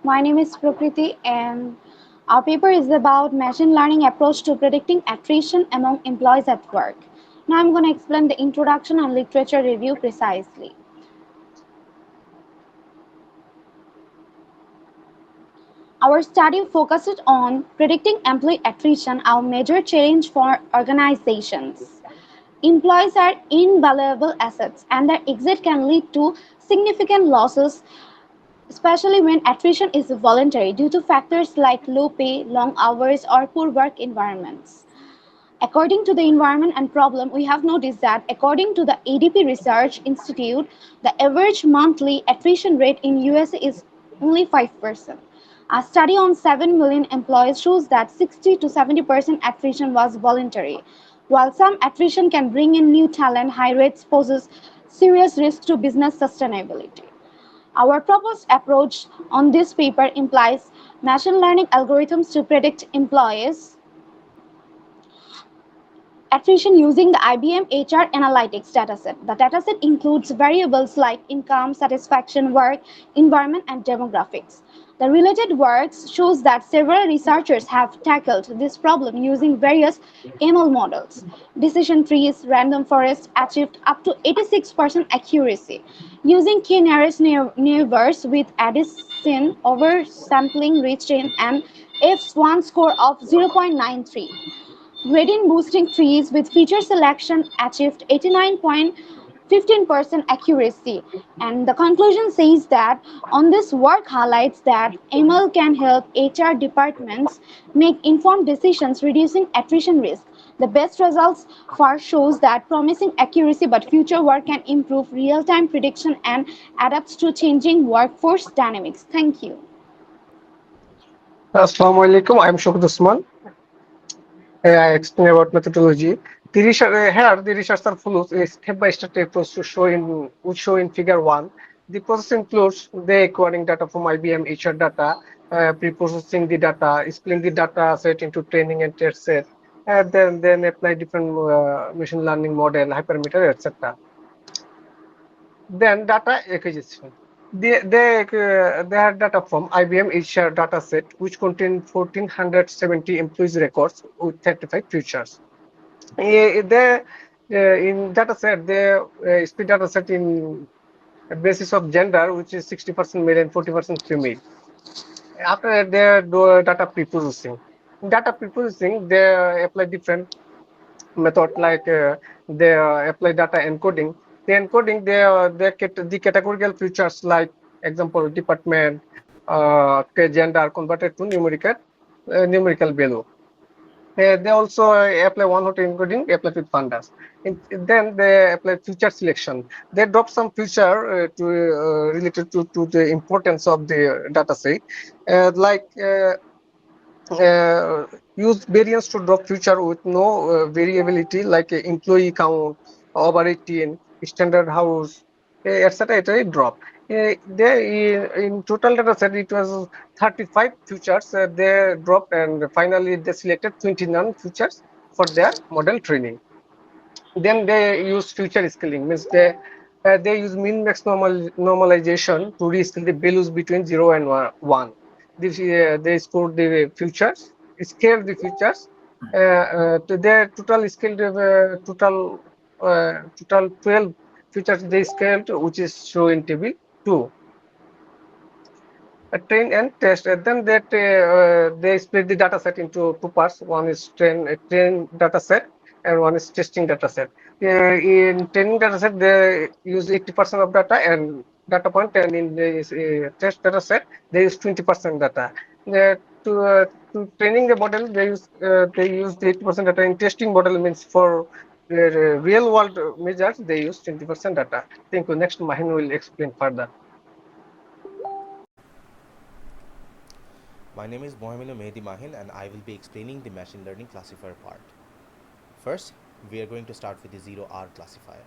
My name is Prakriti and our paper is about machine learning approach to predicting attrition among employees at work. Now I'm going to explain the introduction and literature review precisely. Our study focused on predicting employee attrition, our major challenge for organizations. Employees are invaluable assets and their exit can lead to significant losses, especially when attrition is voluntary due to factors like low pay, long hours, or poor work environments. According to the environment and problem, we have noticed that according to the ADP Research Institute, the average monthly attrition rate in USA is only 5%. A study on 7 million employees shows that 60 to 70% attrition was voluntary. While some attrition can bring in new talent, high rates poses serious risk to business sustainability. Our proposed approach on this paper implies machine learning algorithms to predict employees attrition using the IBM HR Analytics dataset. The dataset includes variables like income, satisfaction, work, environment, and demographics. The related works shows that several researchers have tackled this problem using various ML models. Decision trees, random forests achieved up to 86% accuracy. Using k-nearest neighbors with addition over sampling reached in an F1 score of 0.93. Gradient boosting trees with feature selection achieved 89.15% accuracy. And the conclusion says that on this work highlights that ML can help HR departments make informed decisions, reducing attrition risk. The best results far shows that promising accuracy but future work can improve real-time prediction and adapts to changing workforce dynamics. Thank you. Assalamu alaikum. I'm Shokut Usman. I explain about methodology. Here, the researcher follows a step-by-step approach to show in Figure 1. The process includes the acquiring data from IBM HR data, pre-processing the data, splitting the data set into training and test set, and then apply different machine learning model, hypermeter, etc. Then data acquisition. They had data from IBM HR dataset, which contained 1,470 employees records with 35 features. They in dataset they split dataset in a basis of gender, which is 60% male and 40% female. After they do data pre-processing. In data pre-processing, they apply different method like they apply data encoding. The encoding they get the categorical features like example department, gender converted to numerical value. They also apply one-hot encoding applied with pandas. Then they apply feature selection. They drop some feature related to the importance of the data set, like use variance to drop feature with no variability like employee count, over 18, standard house, etc. etc. drop. In total data set, it was 35 features they dropped, and finally they selected 29 features for their model training. Then they use future scaling, means they use min max normalization to rescale the values between 0 and 1. They score the futures, scale the futures to their total scale, total 12 futures they scaled, which is shown in table 2. Train and test. Then they split the data set into two parts. One is train data set and one is testing data set. In training data set, they use 80% of data and data point, and in the test data set, they use 20% data. Uh, to, uh, to training the model, they use the 80% data. In testing model means for the real world measures, they use 20% data. Thank you. Next, Mahin will explain further. My name is Mohammed Mehdi Mahin and I will be explaining the machine learning classifier part. First, we are going to start with the 0R classifier.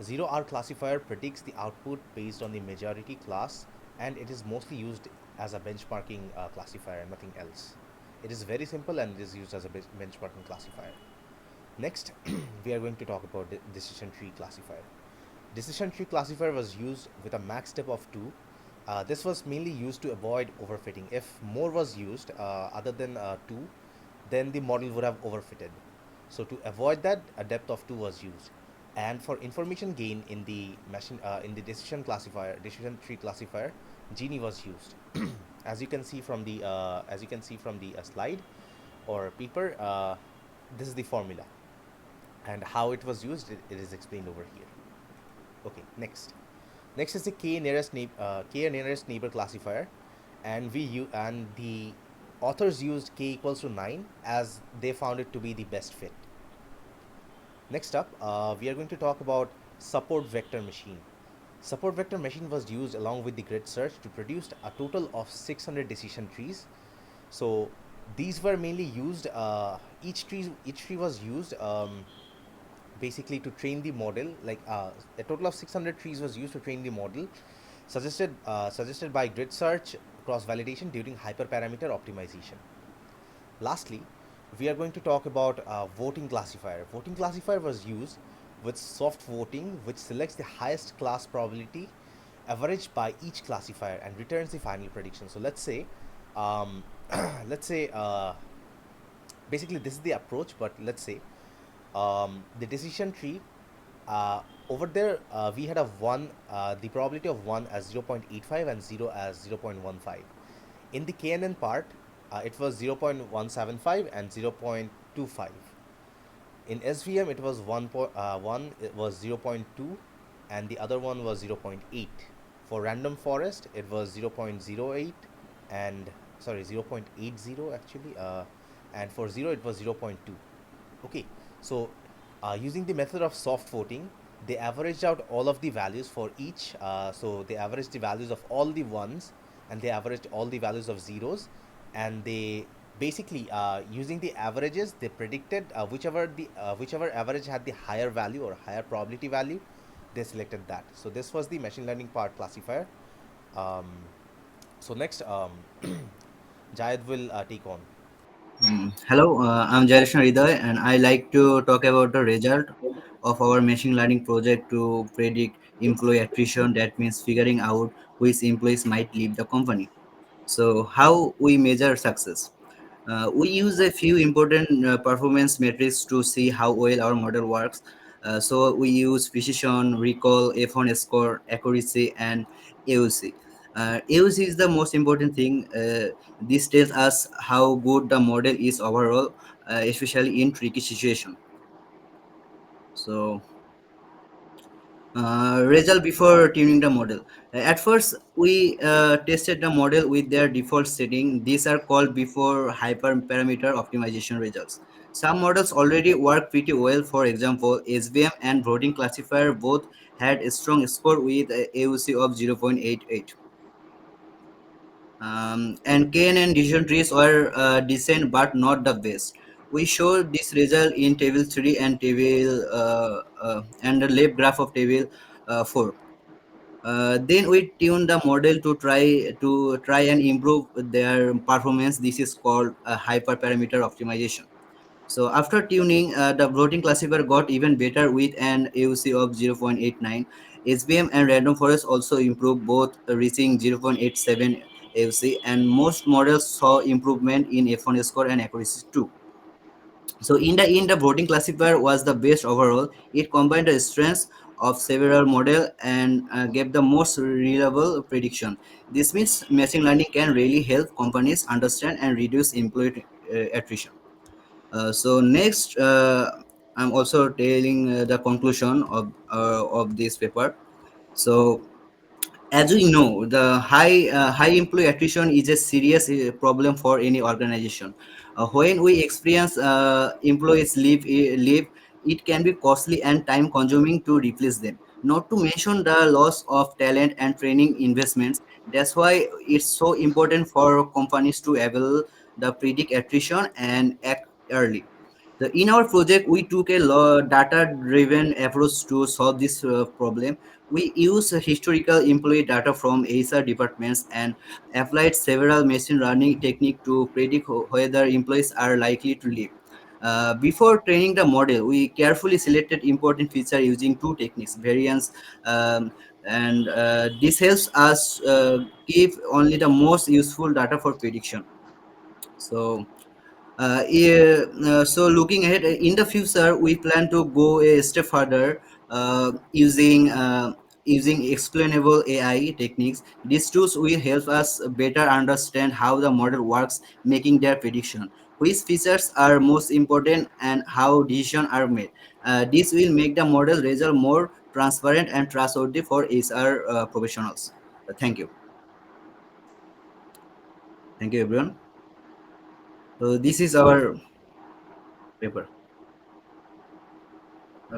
0R classifier predicts the output based on the majority class and it is mostly used as a benchmarking classifier and nothing else. It is very simple and it is used as a benchmarking classifier. Next, we are going to talk about the decision tree classifier. Decision tree classifier was used with a max step of 2 This was mainly used to avoid overfitting. If more was used other than 2, then the model would have overfitted. So to avoid that, a depth of 2 was used. And for information gain in the machine in the decision tree classifier, Genie was used. As you can see from the slide or paper, this is the formula, and how it was used. It is explained over here. Okay, next. Next is the k nearest neighbor classifier, and the authors used k equals to 9 as they found it to be the best fit. Next up, we are going to talk about support vector machine. Support vector machine was used along with the grid search to produce a total of 600 decision trees. So these were mainly used. Each tree was used basically to train the model. Like a total of 600 trees was used to train the model, suggested by grid search cross validation during hyperparameter optimization. Lastly, we are going to talk about voting classifier. Voting classifier was used with soft voting, which selects the highest class probability averaged by each classifier and returns the final prediction. So let's say, um, let's say, basically this is the approach, but let's say the decision tree, over there we had a 1, the probability of 1 as 0.85 and 0 as 0.15. In the KNN part, it was 0.175 and 0.25. In SVM, it was 1, it was 0.2, and the other one was 0.8. For random forest, it was 0.08 and sorry 0.80 actually, and for 0 it was 0.2. Okay, so using the method of soft voting, they averaged out all of the values for each. So they averaged the values of all the ones, and they averaged all the values of zeros, and they basically using the averages, they predicted whichever average had the higher value or higher probability value, they selected that. So this was the machine learning part classifier. Um, so next, Jayad will take on. Hello, I'm Jaireshna Hriday, and I like to talk about the result of our machine learning project to predict employee attrition. That means figuring out which employees might leave the company. So, how we measure success? We use a few important performance metrics to see how well our model works. So we use precision, recall, F1 score, accuracy, and AUC. AUC is the most important thing. This tells us how good the model is overall, especially in tricky situation. So result before tuning the model. At first, we tested the model with their default setting. These are called before hyperparameter optimization results. Some models already work pretty well. For example, SVM and voting classifier both had a strong score with a AUC of 0.88. And KNN decision trees were decent but not the best. We showed this result in table 3 and the left graph of table 4. Then we tune the model to try and improve their performance. This is called hyperparameter optimization. So after tuning, the bloating classifier got even better with an AUC of 0.89. SBM and random forest also improved, both reaching 0.87 AUC, and most models saw improvement in F1 score and accuracy too. So in the voting classifier was the best overall. It combined the strengths of several model and gave the most reliable prediction. This means machine learning can really help companies understand and reduce employee attrition. So next, I'm also telling the conclusion of this paper. So as we know, the high employee attrition is a serious problem for any organization. When we experience employees leave, it can be costly and time consuming to replace them. Not to mention the loss of talent and training investments. That's why it's so important for companies to avail the predict attrition and act early. In our project, we took a data-driven approach to solve this problem. We used historical employee data from HR departments and applied several machine learning techniques to predict whether employees are likely to leave. Before training the model, we carefully selected important features using two techniques: variance, um, and this helps us give only the most useful data for prediction. So yeah, so looking ahead in the future, we plan to go a step further using explainable AI techniques. These tools will help us better understand how the model works, making their prediction, which features are most important, and how decisions are made. This will make the model result more transparent and trustworthy for HR professionals. Thank you. Thank you, everyone. So this is our paper.